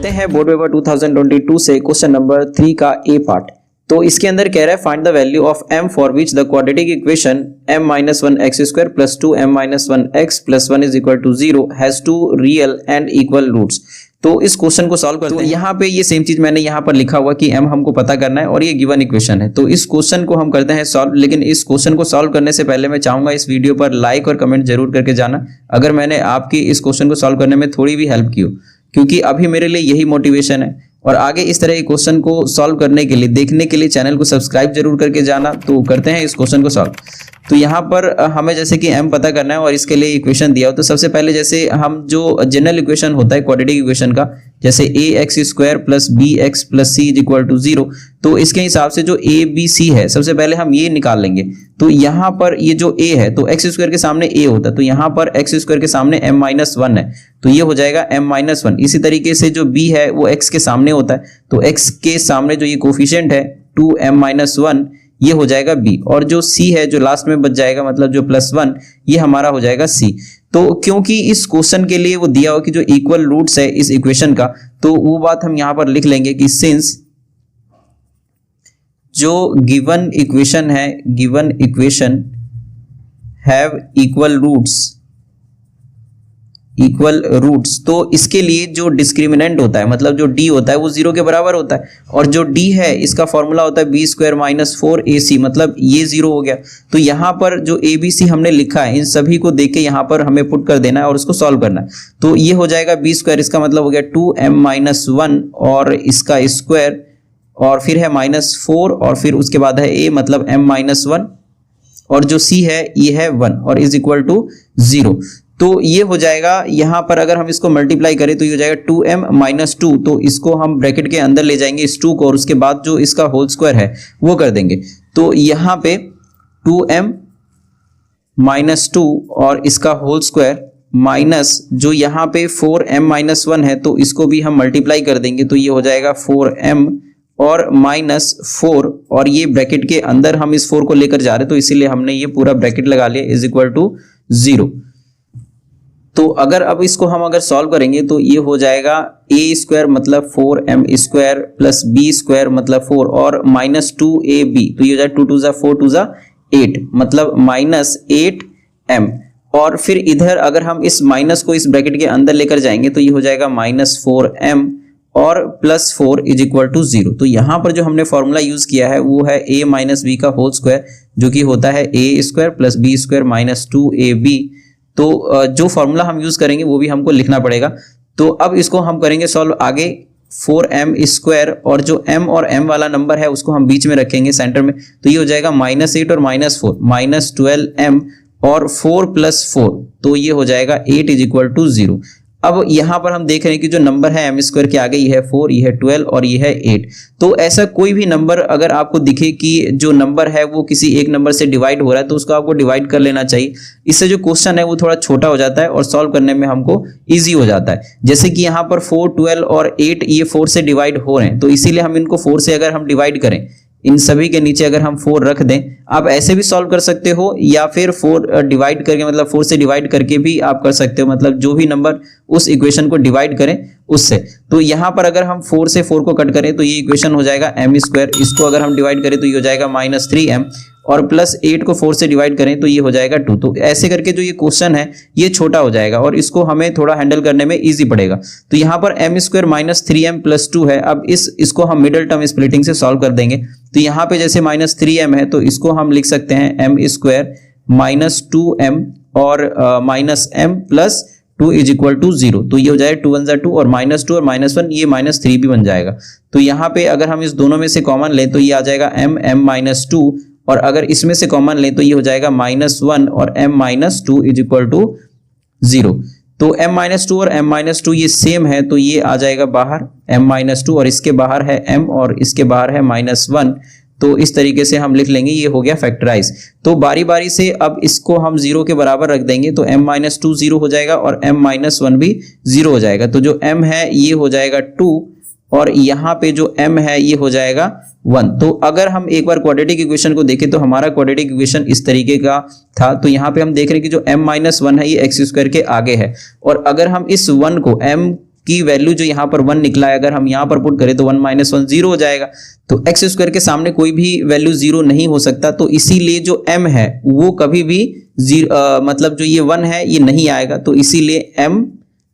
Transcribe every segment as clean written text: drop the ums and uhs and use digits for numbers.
चलते हैं board paper 2022 से क्वेश्चन नंबर 3 का ए पार्ट। तो इसके अंदर कह रहा है find the value of m for which the quadratic equation m-1x² + 2m-1x + 1 = 0 has two real and equal roots. तो इस क्वेश्चन को सॉल्व करते हैं। यहाँ पे ये सेम चीज मैंने यहाँ पर लिखा हुआ कि m हमको पता करना है और ये गिवन इक्वेशन है। तो इस क्वेश्चन को हम करते हैं सॉल्व, लेकिन इस क्वेश्चन को सॉल्व करने से पहले मैं चाहूंगा इस वीडियो पर लाइक और कमेंट जरूर करके जाना अगर मैंने आपकी इस क्वेश्चन को सॉल्व करने में थोड़ी भी हेल्प की हो, क्योंकि अभी मेरे लिए यही मोटिवेशन है। और आगे इस तरह के क्वेश्चन को सॉल्व करने के लिए, देखने के लिए चैनल को सब्सक्राइब जरूर करके जाना। तो करते हैं इस क्वेश्चन को सॉल्व। तो यहाँ पर हमें जैसे कि m पता करना है और इसके लिए इक्वेशन दिया हो। तो सबसे पहले जैसे हम जो जनरल इक्वेशन होता है क्वाड्रेटिक इक्वेशन का, जैसे ax² + bx + c = 0, तो इसके हिसाब से जो a b c है सबसे पहले हम ये निकाल लेंगे। तो यहाँ पर ये जो a है तो x² के सामने a होता है, तो यहाँ पर x² के सामने m-1 है, तो ये हो जाएगा m-1। इसी तरीके से जो b है वो x के सामने होता है, तो x के सामने जो ये कोफिशिएंट है 2m-1 ये हो जाएगा b, और जो c है जो लास्ट में बच जाएगा मतलब जो +1 ये हमारा हो जाएगा c। तो क्योंकि इस क्वेश्चन के लिए वो दिया हो कि जो इक्वल रूट्स है इस इक्वेशन का, तो वो बात हम यहां पर लिख लेंगे कि सिंस जो गिवन इक्वेशन है, given equation have equal roots, तो इसके लिए जो डिस्क्रिमिनेंट होता है मतलब जो d होता है वो 0 के बराबर होता है, और जो d है इसका फॉर्मूला होता है b² - 4ac, मतलब ये 0 हो गया। तो यहाँ पर जो abc हमने लिखा है इन सभी को देके यहाँ पर हमें पुट कर देना है और उसको सॉल्व करना है। तो ये हो जाएगा b², इसका मतलब हो गया 2m-1 और इसका स्क्वायर, और फिर है -4 और फिर उसके बाद है a मतलब m-1, और जो c है ये है 1 और = 0। तो ये हो जाएगा, यहाँ पर अगर हम इसको मल्टीप्लाई करें तो ये हो जाएगा 2m-2, तो इसको हम ब्रैकेट के अंदर ले जाएंगे इस 2 को, और उसके बाद जो इसका होल स्क्वायर है वो कर देंगे। तो यहाँ पे 2m-2 और इसका होल स्क्वायर माइनस जो यहाँ पे 4m-1 है, तो इसको भी हम मल्टीप्लाई कर देंगे, तो ये हो जाएगा 4m और -4, और ये ब्रैकेट के अंदर हम इस 4 को लेकर जा रहे हैं तो इसीलिए हमने ये पूरा ब्रैकेट लगा लिया = 0। तो अगर अब इसको हम अगर सॉल्व करेंगे तो ये हो जाएगा a² मतलब 4m² + b² मतलब 4 और -2ab, तो ये हो जाएगा 2 × 2 = 4 × 2 = 8 मतलब -8m, और फिर इधर अगर हम इस माइनस को इस ब्रैकेट के अंदर लेकर जाएंगे तो ये हो जाएगा -4m और +4 = 0। तो यहाँ पर जो हमने फॉर्मूला यूज किया है वो है a - b का होल स्क्वायर, जो कि होता है a² + b² - 2ab। तो जो फॉर्मूला हम यूज करेंगे वो भी हमको लिखना पड़ेगा। तो अब इसको हम करेंगे सॉल्व आगे। 4m² और जो m और m वाला नंबर है उसको हम बीच में रखेंगे सेंटर में, तो ये हो जाएगा -8 और -4 -12m और 4 + 4, तो ये हो जाएगा 8 = 0। अब यहाँ पर हम देख रहे हैं कि जो नंबर है m² के आगे ये है 4, ये है 12 और ये है 8। तो ऐसा कोई भी नंबर अगर आपको दिखे कि जो नंबर है वो किसी एक नंबर से डिवाइड हो रहा है तो उसको आपको डिवाइड कर लेना चाहिए। इससे जो क्वेश्चन है वो थोड़ा छोटा हो जाता है और सॉल्व करने में हमको ईजी हो जाता है। जैसे कि यहाँ पर 4, 12 और 8 ये 4 से डिवाइड हो रहे हैं, तो इसीलिए हम इनको 4 से अगर हम डिवाइड करें, इन सभी के नीचे अगर हम 4 रख दें, आप ऐसे भी सॉल्व कर सकते हो या फिर 4 डिवाइड करके मतलब 4 से डिवाइड करके भी आप कर सकते हो, मतलब जो भी नंबर उस इक्वेशन को डिवाइड करें उससे। तो यहाँ पर अगर हम 4 से 4 को कट करें तो ये इक्वेशन हो जाएगा m², इसको अगर हम डिवाइड करें तो ये हो जाएगा -3m, और +8 को 4 से डिवाइड करें तो ये हो जाएगा 2। तो ऐसे करके जो ये क्वेश्चन है ये छोटा हो जाएगा और इसको हमें थोड़ा हैंडल करने में इजी पड़ेगा। तो यहाँ पर m² -3m + 2 है। अब इसको हम मिडिल टर्म स्प्लिटिंग से सॉल्व कर देंगे। तो यहाँ पे जैसे -3m है तो इसको हम लिख सकते हैं m² - 2m और -m + 2 = 0। तो ये हो जाएगा 2 × 1 = 2 और -2 और -1 ये -3 भी बन जाएगा। तो यहाँ पे अगर हम इस दोनों में से कॉमन लें तो ये आ जाएगा m-2, और अगर इसमें से कॉमन लें तो ये हो जाएगा -1 और m-2 = 0। तो m-2 और m-2 ये सेम है, तो ये आ जाएगा बाहर m-2, और इसके बाहर है m और इसके बाहर है -1। तो इस तरीके से हम लिख लेंगे, ये हो गया फैक्टराइज। तो बारी बारी से अब इसको हम 0 के बराबर रख देंगे, तो m-2 0 हो जाएगा और m-1 भी 0 हो जाएगा। तो जो m है ये हो जाएगा 2 और यहाँ पे जो m है ये हो जाएगा 1। तो अगर हम एक बार क्वाड्रेटिक इक्वेशन को देखें तो हमारा क्वाड्रेटिक इक्वेशन इस तरीके का था। तो यहाँ पे हम देख रहे हैं कि जो m-1 है ये x² के आगे है, और अगर हम इस 1 को m की वैल्यू जो यहाँ पर 1 निकला है, अगर हम यहाँ पर पुट करें तो 1 - 1 0 हो जाएगा। तो एक्स स्क्वायर के सामने कोई भी वैल्यू 0 नहीं हो सकता, तो इसीलिए जो m है वो कभी भी मतलब जो ये 1 है ये नहीं आएगा, तो इसीलिए m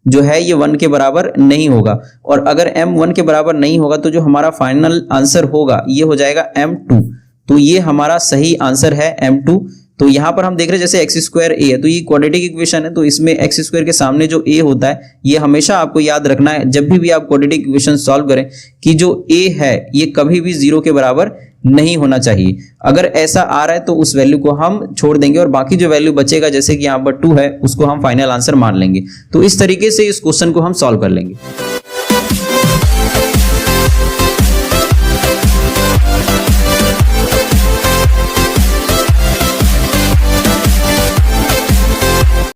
जो है ये 1 के बराबर नहीं होगा। और अगर m 1 के बराबर नहीं होगा तो जो हमारा फाइनल आंसर होगा ये हो जाएगा m2। तो ये हमारा सही आंसर है m2। तो यहाँ पर हम देख रहे हैं जैसे एक्स स्क्वायर ए है, तो ये क्वाड्रेटिक इक्वेशन है, तो इसमें एक्स स्क्वायर के सामने जो ए होता है ये हमेशा आपको याद रखना है जब भी आप क्वाड्रेटिक इक्वेशन सॉल्व करें कि जो ए है ये कभी भी 0 के बराबर नहीं होना चाहिए। अगर ऐसा आ रहा है तो उस वैल्यू को हम छोड़ देंगे और बाकी जो वैल्यू बचेगा जैसे कि यहाँ पर 2 है उसको हम फाइनल आंसर मान लेंगे। तो इस तरीके से इस क्वेश्चन को हम सॉल्व कर लेंगे।